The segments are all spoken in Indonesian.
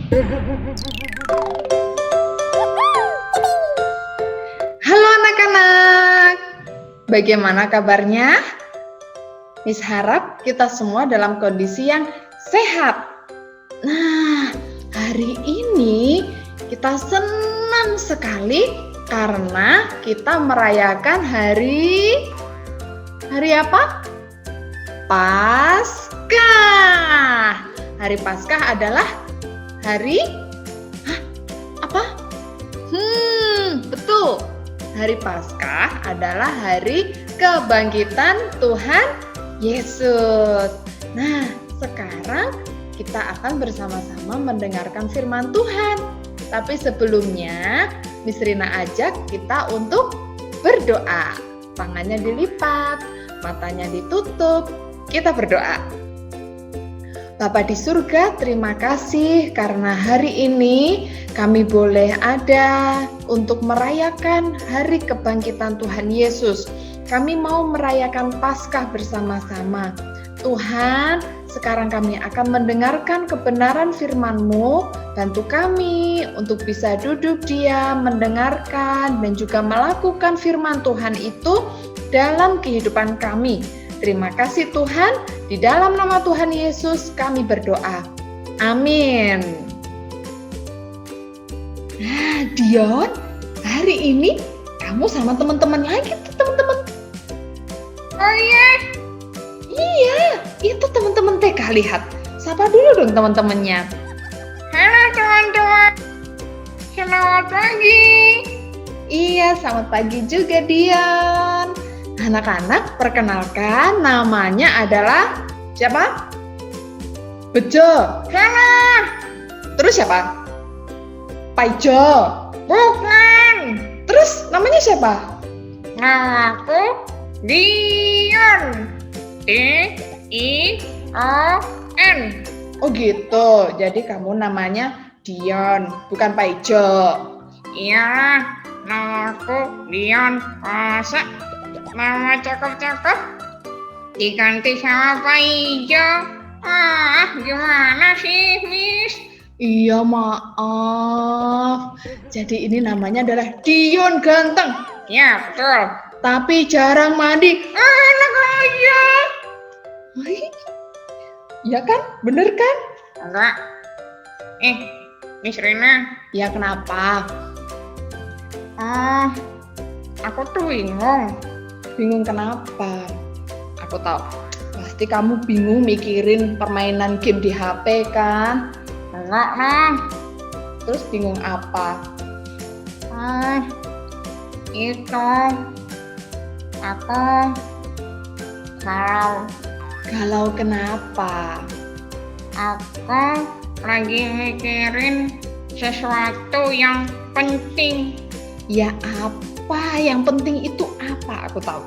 Halo anak-anak, bagaimana kabarnya? Miss harap kita semua dalam kondisi yang sehat. Nah, hari ini kita senang sekali karena kita merayakan hari apa? Paskah. Hari Paskah adalah hari apa? Betul. Hari Paskah adalah hari kebangkitan Tuhan Yesus. Nah, sekarang kita akan bersama-sama mendengarkan firman Tuhan. Tapi sebelumnya, Miss Rina ajak kita untuk berdoa. Tangannya dilipat, matanya ditutup. Kita berdoa. Bapa di surga, terima kasih karena hari ini kami boleh ada untuk merayakan hari kebangkitan Tuhan Yesus. Kami mau merayakan Paskah bersama-sama. Tuhan, sekarang kami akan mendengarkan kebenaran firman-Mu. Bantu kami untuk bisa duduk diam, mendengarkan, dan juga melakukan firman Tuhan itu dalam kehidupan kami. Terima kasih Tuhan, di dalam nama Tuhan Yesus kami berdoa. Amin. Nah, Dion, hari ini kamu sama teman-teman lagi tuh, teman-teman. Oh iya? Iya, itu teman-teman TK, lihat. Sapa dulu dong teman-temannya. Halo teman-teman, selamat pagi. Iya, selamat pagi juga Dion. Anak-anak, perkenalkan namanya adalah siapa? Bejo. Salah. Terus siapa? Paijo. Bukan. Terus namanya siapa? Namaku Dion. D-I-O-N. Oh gitu, jadi kamu namanya Dion, bukan Paijo. Iya, namaku Dion. Masa nama cakep-cakep diganti sama Pak Ijo? Gimana sih, Miss? Iya, maaf. Jadi ini namanya adalah Dion ganteng. Ya, betul. Tapi jarang mandi. Enak aja. Ya kan? Bener kan? Enggak. Miss Rina. Ya kenapa? Aku tuh bingung. Bingung kenapa? Aku tahu. Pasti kamu bingung mikirin permainan game di HP kan? Enggak, nah. Terus bingung apa? Itu. Aku Galau kenapa? aku lagi mikirin sesuatu yang penting. Ya apa? Yang penting itu apa? Aku tahu.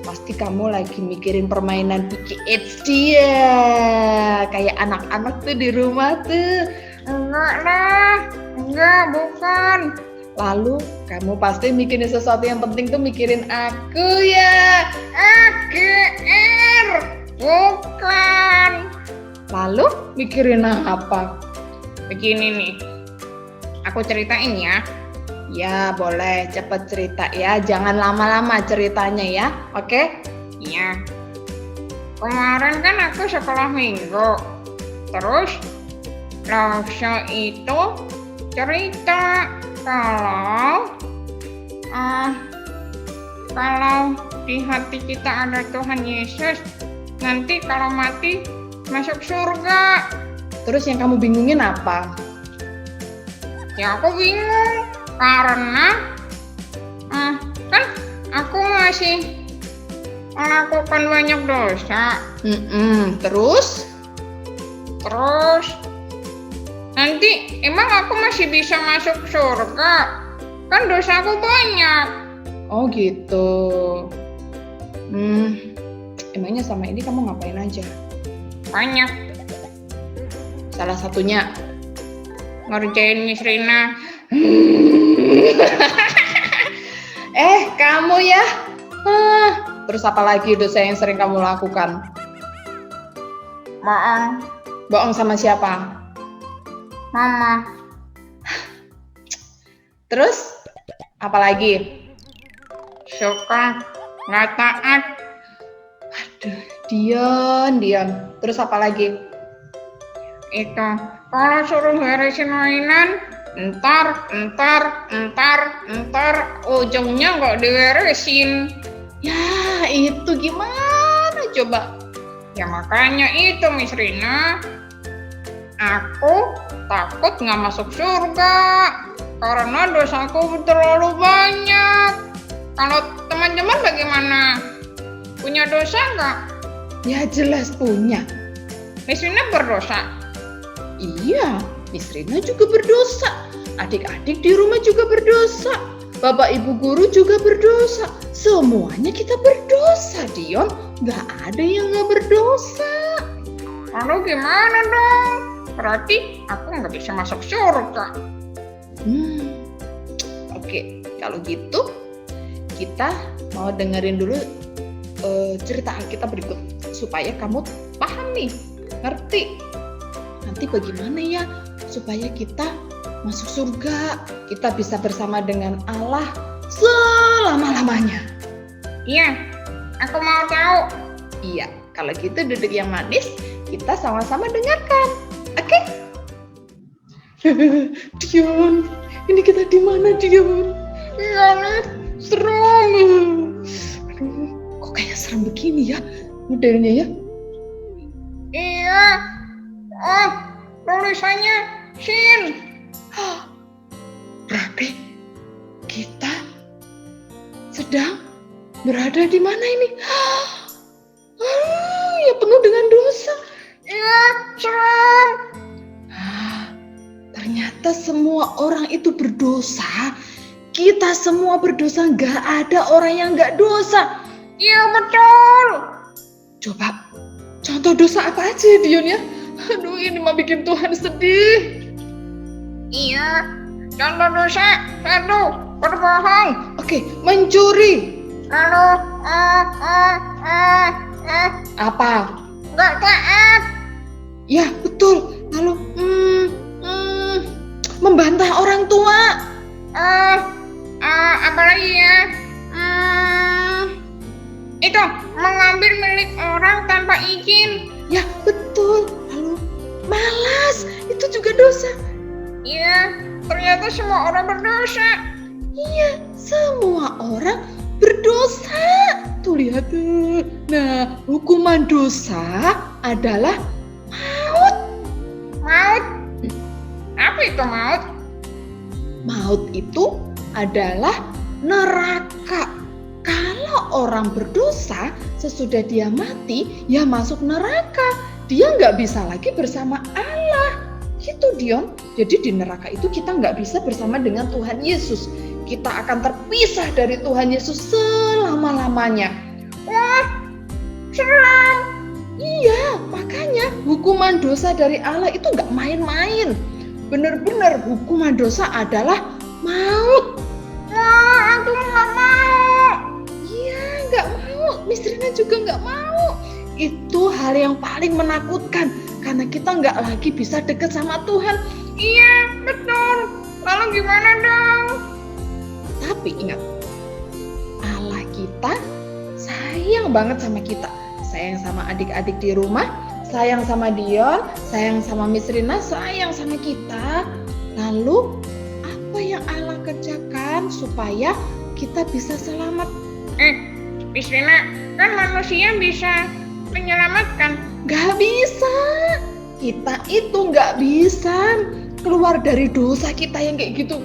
Pasti kamu lagi mikirin permainan PCHD ya. Kayak anak-anak tuh di rumah tuh. Enggak lah. Enggak, bukan. Lalu kamu pasti mikirin sesuatu yang penting tuh mikirin aku ya. AGR. Bukan. Lalu mikirin apa? Begini nih. Aku ceritain ya. Ya boleh, cepet cerita ya. Jangan lama-lama ceritanya ya. Oke? Iya. Kemarin kan aku sekolah minggu. Terus Rafa itu cerita kalau di hati kita ada Tuhan Yesus, nanti kalau mati masuk surga. Terus yang kamu bingungin apa? Ya aku bingung karena kan aku masih melakukan banyak dosa. Terus nanti emang aku masih bisa masuk surga? Kan dosaku banyak. Oh gitu. Emangnya sama ini kamu ngapain aja? Banyak. Salah satunya Ngerjain Miss Rina. Kamu ya. Terus apa lagi dosa yang sering kamu lakukan? Bohong. Bohong sama siapa? Mama. Terus, apa lagi? Suka nggak taat. Aduh, Dion. Terus apa lagi? Itu kalau suruh beresin mainan, ntar, ujungnya nggak diberesin. Ya, itu gimana coba? Ya makanya itu Miss Rina, aku takut nggak masuk surga karena dosaku terlalu banyak. Kalau teman-teman bagaimana? Punya dosa nggak? Ya jelas punya. Miss Rina berdosa. Iya, Miss Rina juga berdosa. Adik-adik di rumah juga berdosa. Bapak ibu guru juga berdosa. Semuanya kita berdosa, Dion. Gak ada yang gak berdosa. Lalu gimana dong? Berarti aku nggak bisa masuk surga. Oke, kalau gitu kita mau dengerin dulu cerita Alkitab berikut supaya kamu paham nih, ngerti. Nanti bagaimana ya supaya kita masuk surga, kita bisa bersama dengan Allah selama-lamanya. Iya, aku mau tahu. Iya, kalau gitu duduk yang manis, kita sama-sama dengarkan. Oke? Dion, ini kita di mana, Dion? Iya nih, serem. Aduh, kok kayak serem begini ya modelnya ya? Iya. Oh, tulisannya sin. Berarti kita sedang berada di mana ini? Ya penuh dengan dosa. Iya, serem. Ternyata semua orang itu berdosa. Kita semua berdosa, nggak ada orang yang nggak dosa. Iya betul. Coba, contoh dosa apa aja Dion ya? Aduh, ini mah bikin Tuhan sedih. Iya, contoh dosa 1, berbohong. Oke, mencuri. Lalu, Apa? nggak taat. Ya, betul. Lalu, membantah orang tua. Apa lagi ya? Itu mengambil milik orang tanpa izin. Ya, betul. Lalu, malas. Itu juga dosa. Iya, ternyata semua orang berdosa. Iya, semua orang berdosa. Tuh lihat tuh. Nah, hukuman dosa adalah maut. Maut? Apa itu maut? Maut itu adalah neraka. Kalau orang berdosa, sesudah dia mati, ya masuk neraka. Dia nggak bisa lagi bersama Allah. Gitu Dion. Jadi di neraka itu kita nggak bisa bersama dengan Tuhan Yesus. Kita akan terpisah dari Tuhan Yesus selama-lamanya. Wah, serem. Iya, makanya hukuman dosa dari Allah itu nggak main-main. Benar-benar hukuman dosa adalah maut. Wah, aku nggak mau. Iya, nggak mau. Miss Rina juga nggak mau. Itu hal yang paling menakutkan karena kita nggak lagi bisa dekat sama Tuhan. Iya, betul. Lalu gimana dong? Tapi ingat, Allah kita sayang banget sama kita. Sayang sama adik-adik di rumah, sayang sama Dion, sayang sama Miss Rina, sayang sama kita. Lalu apa yang Allah kerjakan supaya kita bisa selamat? Miss Rina, kan manusia bisa menyelamatkan. Gak bisa. Kita itu gak bisa keluar dari dosa kita yang kayak gitu.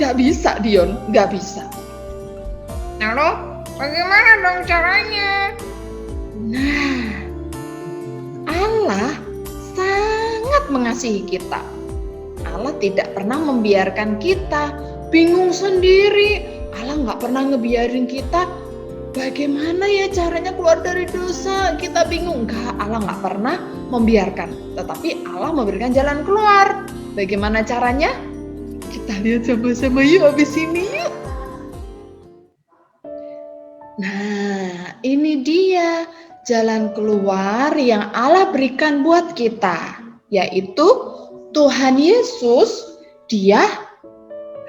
Gak bisa Dion, gak bisa. Lalu bagaimana dong caranya? Nah, Allah sangat mengasihi kita. Allah tidak pernah membiarkan kita bingung sendiri. Allah nggak pernah ngebiarin kita bagaimana ya caranya keluar dari dosa. Kita bingung. Enggak, Allah nggak pernah membiarkan. Tetapi Allah memberikan jalan keluar. Bagaimana caranya? Kita lihat sama-sama yuk abis ini yuk. Nah, ini dia jalan keluar yang Allah berikan buat kita. yaitu Tuhan Yesus, dia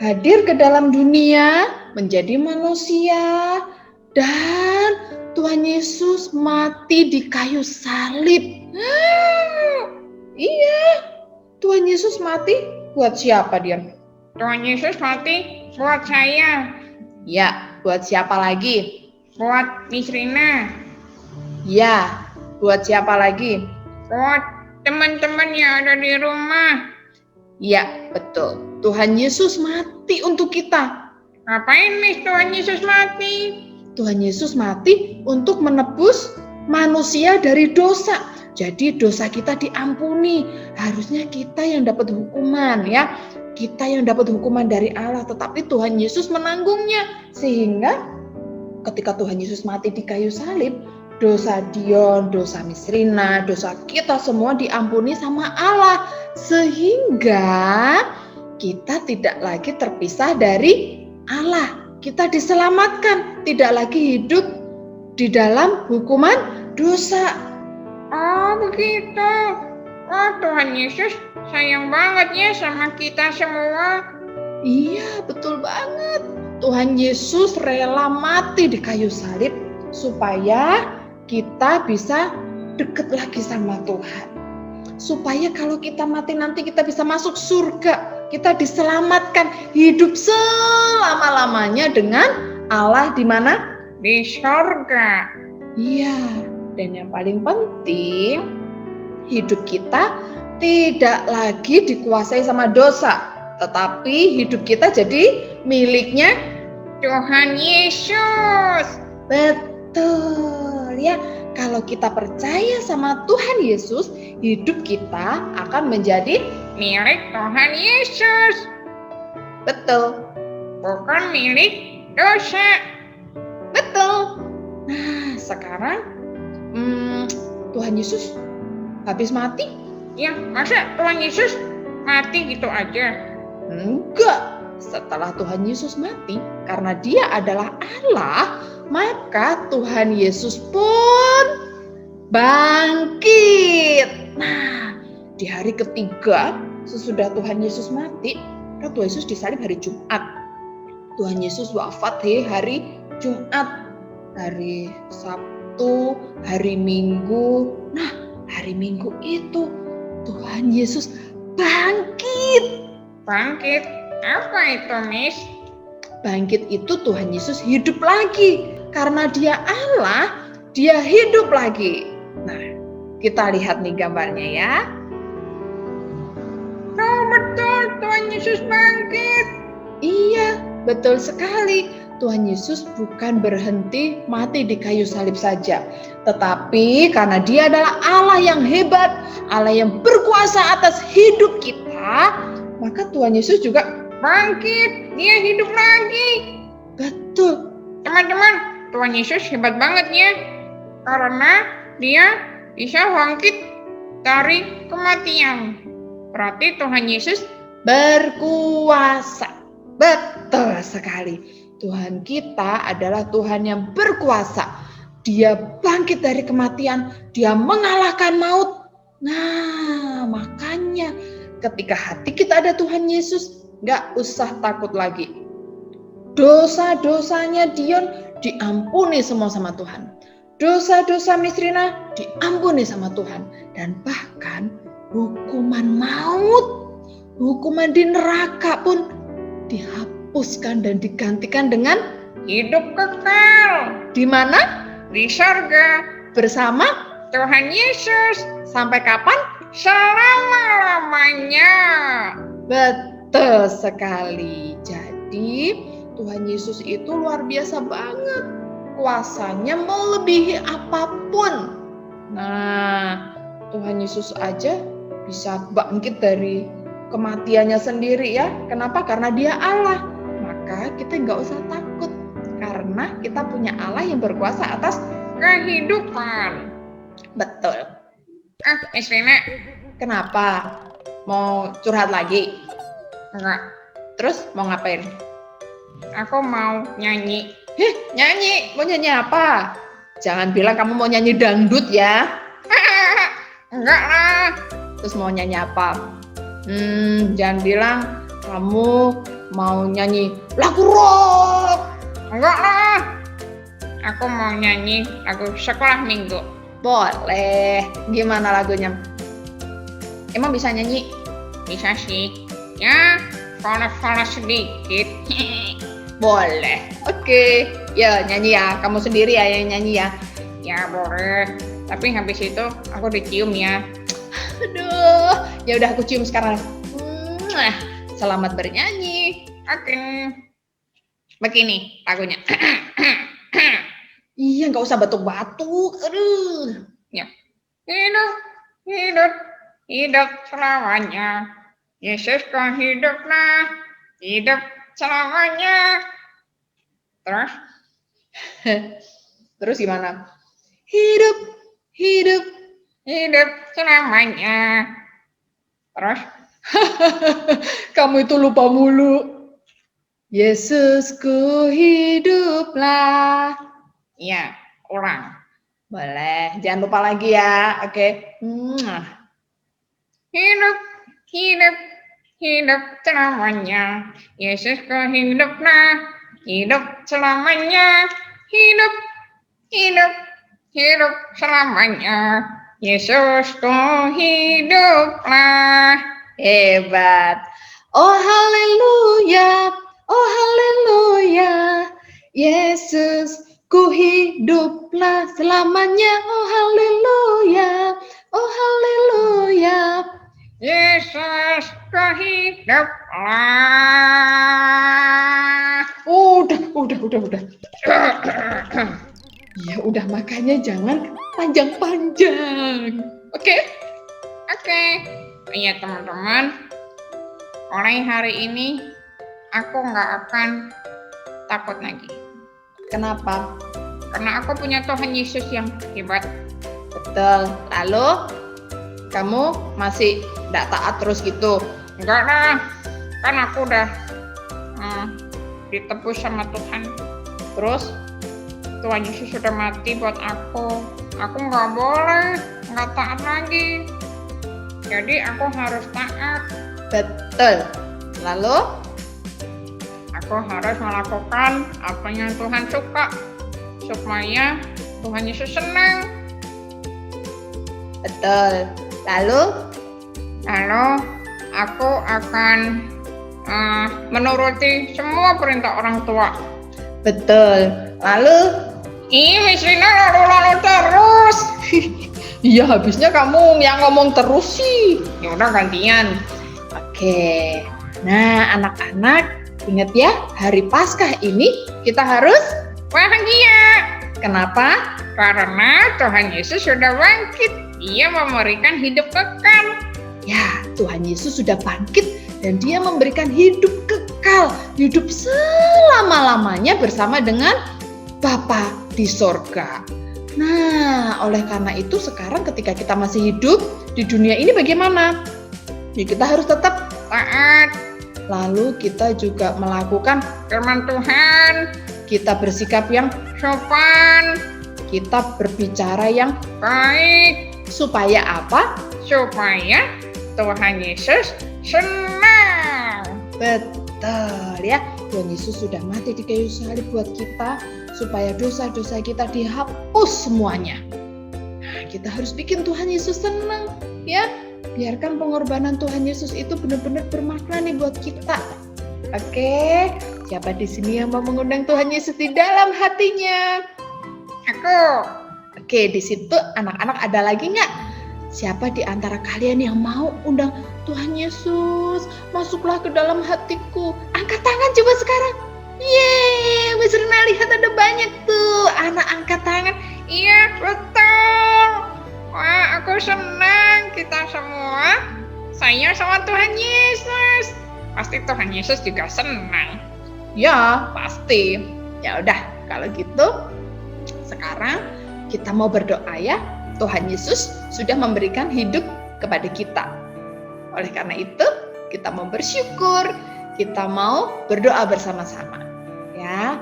hadir ke dalam dunia menjadi manusia dan Tuhan Yesus mati di kayu salib. Iya, Tuhan Yesus mati buat siapa dia? Tuhan Yesus mati buat saya. Ya, buat siapa lagi? Buat Miss Rina. Ya, buat siapa lagi? Buat teman-teman yang ada di rumah. Ya, betul. Tuhan Yesus mati untuk kita. Ngapain Miss Tuhan Yesus mati? Tuhan Yesus mati untuk menebus manusia dari dosa. Jadi dosa kita diampuni. Harusnya kita yang dapat hukuman ya. Kita yang dapat hukuman dari Allah, tetapi Tuhan Yesus menanggungnya. Sehingga ketika Tuhan Yesus mati di kayu salib, dosa Dion, dosa Miss Rina, dosa kita semua diampuni sama Allah. Sehingga kita tidak lagi terpisah dari Allah. Kita diselamatkan, tidak lagi hidup di dalam hukuman dosa. Oh begitu. Oh Tuhan Yesus sayang banget ya sama kita semua. Iya, betul banget. Tuhan Yesus rela mati di kayu salib supaya kita bisa dekat lagi sama Tuhan. Supaya kalau kita mati nanti kita bisa masuk surga. Kita diselamatkan, hidup selama-lamanya dengan Allah di mana? Di surga. Iya, dan yang paling penting, hidup kita tidak lagi dikuasai sama dosa, tetapi hidup kita jadi miliknya Tuhan Yesus. Betul ya. Kalau kita percaya sama Tuhan Yesus, hidup kita akan menjadi Milik Tuhan Yesus. betul. Bukan milik dosa. Betul. Nah, sekarang Tuhan Yesus habis mati? Ya, masa Tuhan Yesus mati gitu aja? Enggak. Setelah Tuhan Yesus mati, karena dia adalah Allah, maka Tuhan Yesus pun bangkit. Nah, di hari ketiga sesudah Tuhan Yesus mati, kan Tuhan Yesus disalib hari Jumat. Tuhan Yesus wafat di hari Jumat, hari Sabtu, hari Minggu. Nah, hari Minggu itu Tuhan Yesus bangkit. Bangkit? Apa itu, Miss? Bangkit itu Tuhan Yesus hidup lagi. Karena dia Allah, dia hidup lagi. Nah, kita lihat nih gambarnya ya. Oh betul, Tuhan Yesus bangkit. Iya, betul sekali. Tuhan Yesus bukan berhenti mati di kayu salib saja. Tetapi karena dia adalah Allah yang hebat, Allah yang berkuasa atas hidup kita, maka Tuhan Yesus juga Bangkit, dia hidup lagi. betul. Teman-teman, Tuhan Yesus hebat banget ya. Karena dia bisa bangkit dari kematian. Berarti Tuhan Yesus Berkuasa. Betul sekali. Tuhan kita adalah Tuhan yang berkuasa. Dia bangkit dari kematian, dia mengalahkan maut. Nah, makanya ketika hati kita ada Tuhan Yesus, gak usah takut lagi. Dosa-dosanya Dion diampuni semua sama Tuhan. Dosa-dosa Miss Rina diampuni sama Tuhan. Dan bahkan hukuman maut, hukuman di neraka pun dihapuskan dan digantikan dengan hidup kekal. di mana? Di surga. Bersama Tuhan Yesus. sampai kapan? Selama-lamanya. Betul sekali. Jadi Tuhan Yesus itu luar biasa banget. Kuasanya melebihi apapun. Nah, Tuhan Yesus aja bisa bangkit dari kematiannya sendiri ya. Kenapa? Karena dia Allah. Maka kita nggak usah takut. Karena kita punya Allah yang berkuasa atas Kehidupan. betul. Miss Rina. Kenapa? Mau curhat lagi? Enggak. Terus mau ngapain? Aku mau nyanyi. Nyanyi. Mau nyanyi apa? Jangan bilang kamu mau nyanyi dangdut ya. Enggak lah. Terus mau nyanyi apa? Jangan bilang kamu mau nyanyi lagu rock. Enggak lah. Aku mau nyanyi lagu sekolah minggu. Boleh. Gimana lagunya? Emang bisa nyanyi? Bisa sih. Ya, falas-falas sedikit. Boleh. Oke. Ya, nyanyi ya. Kamu sendiri ya yang nyanyi ya. Ya boleh. Tapi habis itu aku dicium ya. Aduh. Ya udah aku cium sekarang. Selamat bernyanyi. Oke. Begini lagunya. Iya, nggak usah batuk-batuk. Aduh. Ya. Hidup, hidup, hidup selamanya. Yesus kau hiduplah, hidup selamanya. Terus? Terus gimana? Hidup, hidup, Hidup selamanya. Terus? Kamu itu lupa mulu. Yesusku hiduplah. Iya, ulang. Boleh, jangan lupa lagi ya. Oke. Hidup, hidup, hidup selamanya. Yesus kau hiduplah, hidup selamanya. Hidup, hidup, hidup selamanya. Yesus kau hiduplah. Hebat. Oh haleluya, oh haleluya. Yesus ku hiduplah selamanya. Oh haleluya, oh haleluya. Yesus kau hiduplah. Udah. Ya udah, makanya jangan panjang-panjang. Oke? Oke. Iya teman-teman, mulai hari ini aku nggak akan takut lagi. Kenapa? Karena aku punya Tuhan Yesus yang hebat. Betul. Lalu kamu masih tidak taat terus gitu? Enggak lah, kan aku udah ditebus sama Tuhan. Terus? Tuhan Yesus sudah mati buat aku. Aku nggak boleh nggak taat lagi. Jadi aku harus taat. Betul. Lalu? Aku harus melakukan apa yang Tuhan suka supaya Tuhan Yesus senang. Betul. Lalu aku akan menuruti semua perintah orang tua. Betul. Lalu? Miss Rina lalu-lalu terus. Iya, habisnya kamu yang ngomong terus sih. Ya udah gantian. Oke. Nah, anak-anak, ingat ya, hari Paskah ini kita harus bahagia. Kenapa? Karena Tuhan Yesus sudah bangkit. Dia memberikan hidup kekal. Ya, Tuhan Yesus sudah bangkit dan Dia memberikan hidup kekal, hidup selama-lamanya bersama dengan Bapa di sorga. Nah, oleh karena itu sekarang ketika kita masih hidup di dunia ini bagaimana? Ya, kita harus tetap taat. Lalu kita juga melakukan firman Tuhan. Kita bersikap yang sopan. Kita berbicara yang baik. Supaya apa? Supaya Tuhan Yesus senang. Betul ya. Tuhan Yesus sudah mati di kayu salib buat kita supaya dosa-dosa kita dihapus semuanya. Nah, kita harus bikin Tuhan Yesus senang ya. Biarkan pengorbanan Tuhan Yesus itu benar-benar bermakna nih buat kita. Oke, siapa di sini yang mau mengundang Tuhan Yesus di dalam hatinya? Aku. Oke, di situ anak-anak ada lagi nggak? Siapa di antara kalian yang mau undang Tuhan Yesus? Masuklah ke dalam hatiku. Angkat tangan coba sekarang. Yeay, Miss Rina lihat ada banyak tuh anak angkat tangan. Iya, betul. Wah, aku senang kita semua sayang sama Tuhan Yesus. Pasti Tuhan Yesus juga senang. Ya, pasti. Ya udah, kalau gitu sekarang kita mau berdoa ya. Tuhan Yesus sudah memberikan hidup kepada kita. Oleh karena itu, kita mau bersyukur, kita mau berdoa bersama-sama. Ya.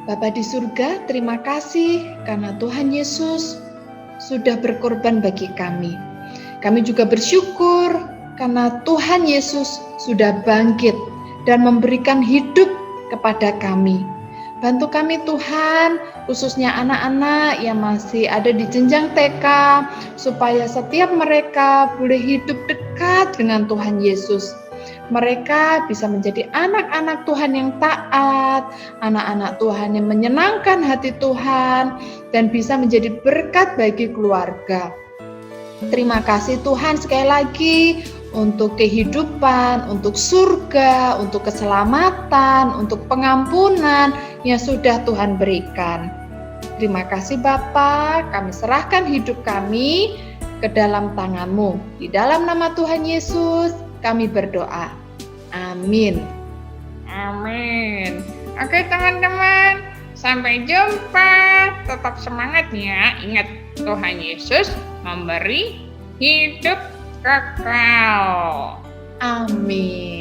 Bapa di surga, terima kasih karena Tuhan Yesus sudah berkorban bagi kami. Kami juga bersyukur karena Tuhan Yesus sudah bangkit dan memberikan hidup kepada kami. Bantu kami Tuhan, khususnya anak-anak yang masih ada di jenjang TK, supaya setiap mereka boleh hidup dekat dengan Tuhan Yesus. Mereka bisa menjadi anak-anak Tuhan yang taat, anak-anak Tuhan yang menyenangkan hati Tuhan, dan bisa menjadi berkat bagi keluarga. Terima kasih Tuhan sekali lagi untuk kehidupan, untuk surga, untuk keselamatan, untuk pengampunan yang sudah Tuhan berikan. Terima kasih Bapa, kami serahkan hidup kami ke dalam tangan-Mu. Di dalam nama Tuhan Yesus, kami berdoa. Amin. Amin. Oke teman-teman, sampai jumpa. Tetap semangat ya. Ingat, Tuhan Yesus memberi hidup kekal. Amin.